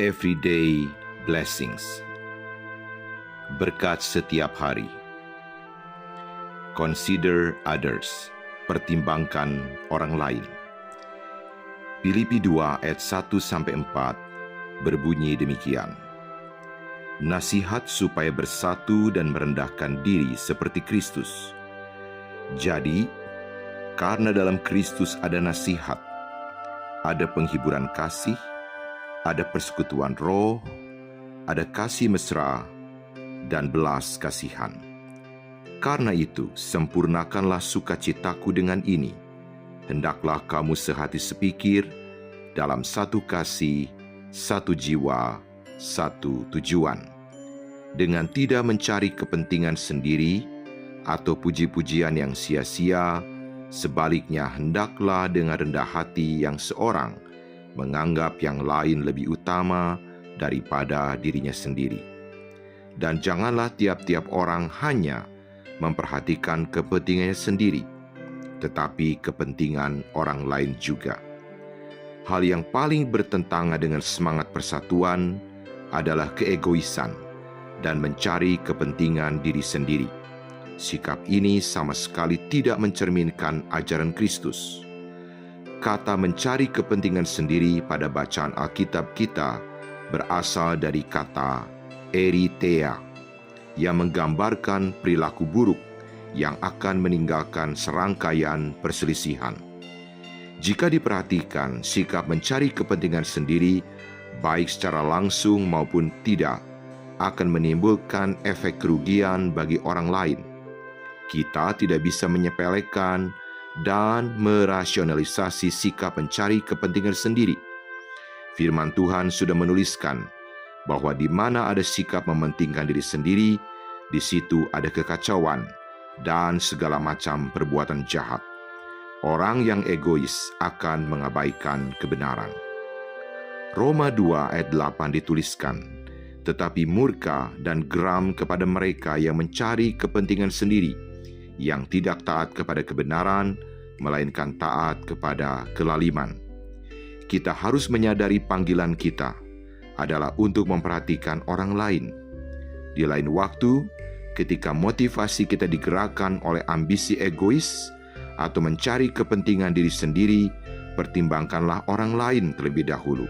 Everyday Blessings. Berkat setiap hari. Consider others. Pertimbangkan orang lain. Filipi 2 ayat 1-4 berbunyi demikian. Nasihat supaya bersatu dan merendahkan diri seperti Kristus. Jadi, karena dalam Kristus ada nasihat, ada penghiburan kasih, ada persekutuan roh, ada kasih mesra, dan belas kasihan. Karena itu, sempurnakanlah sukacitaku dengan ini. Hendaklah kamu sehati sepikir, dalam satu kasih, satu jiwa, satu tujuan. Dengan tidak mencari kepentingan sendiri, atau puji-pujian yang sia-sia, sebaliknya hendaklah dengan rendah hati yang seorang menganggap yang lain lebih utama daripada dirinya sendiri. Dan janganlah tiap-tiap orang hanya memperhatikan kepentingannya sendiri, tetapi kepentingan orang lain juga. Hal yang paling bertentangan dengan semangat persatuan adalah keegoisan dan mencari kepentingan diri sendiri. Sikap ini sama sekali tidak mencerminkan ajaran Kristus. Kata mencari kepentingan sendiri pada bacaan Alkitab kita berasal dari kata eritheia, yang menggambarkan perilaku buruk yang akan meninggalkan serangkaian perselisihan. Jika diperhatikan, sikap mencari kepentingan sendiri, baik secara langsung maupun tidak, akan menimbulkan efek kerugian bagi orang lain. Kita tidak bisa menyepelekan dan merasionalisasi sikap mencari kepentingan sendiri. Firman Tuhan sudah menuliskan bahwa di mana ada sikap mementingkan diri sendiri, di situ ada kekacauan dan segala macam perbuatan jahat. Orang yang egois akan mengabaikan kebenaran. Roma 2 ayat 8 dituliskan, tetapi murka dan geram kepada mereka yang mencari kepentingan sendiri, yang tidak taat kepada kebenaran, melainkan taat kepada kelaliman. Kita harus menyadari panggilan kita adalah untuk memperhatikan orang lain. Di lain waktu, ketika motivasi kita digerakkan oleh ambisi egois atau mencari kepentingan diri sendiri, pertimbangkanlah orang lain terlebih dahulu.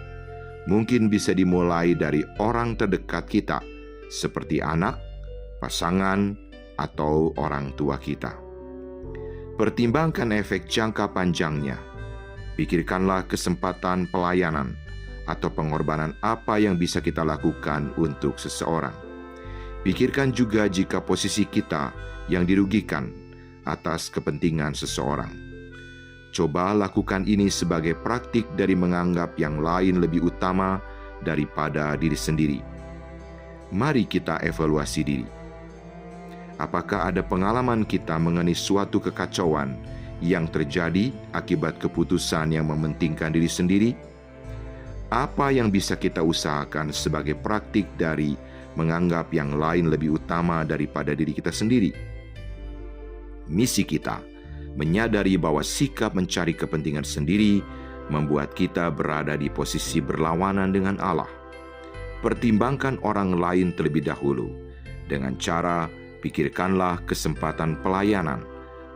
Mungkin bisa dimulai dari orang terdekat kita, seperti anak, pasangan, atau orang tua kita. Pertimbangkan efek jangka panjangnya. Pikirkanlah kesempatan pelayanan atau pengorbanan apa yang bisa kita lakukan untuk seseorang. Pikirkan juga jika posisi kita yang dirugikan atas kepentingan seseorang. Coba lakukan ini sebagai praktik dari menganggap yang lain lebih utama daripada diri sendiri. Mari kita evaluasi diri. Apakah ada pengalaman kita mengenai suatu kekacauan yang terjadi akibat keputusan yang mementingkan diri sendiri? Apa yang bisa kita usahakan sebagai praktik dari menganggap yang lain lebih utama daripada diri kita sendiri? Misi kita menyadari bahwa sikap mencari kepentingan sendiri membuat kita berada di posisi berlawanan dengan Allah. Pertimbangkan orang lain terlebih dahulu dengan cara pikirkanlah kesempatan pelayanan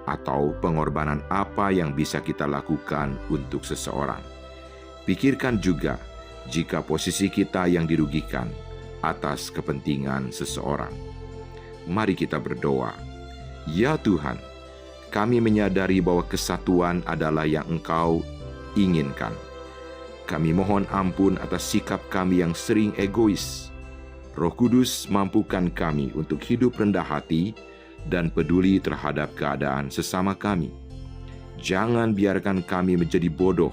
atau pengorbanan apa yang bisa kita lakukan untuk seseorang. Pikirkan juga jika posisi kita yang dirugikan atas kepentingan seseorang. Mari kita berdoa. Ya Tuhan, kami menyadari bahwa kesatuan adalah yang Engkau inginkan. Kami mohon ampun atas sikap kami yang sering egois. Roh Kudus mampukan kami untuk hidup rendah hati dan peduli terhadap keadaan sesama kami. Jangan biarkan kami menjadi bodoh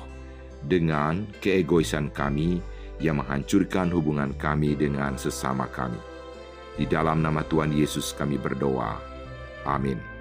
dengan keegoisan kami yang menghancurkan hubungan kami dengan sesama kami. Di dalam nama Tuhan Yesus kami berdoa. Amin.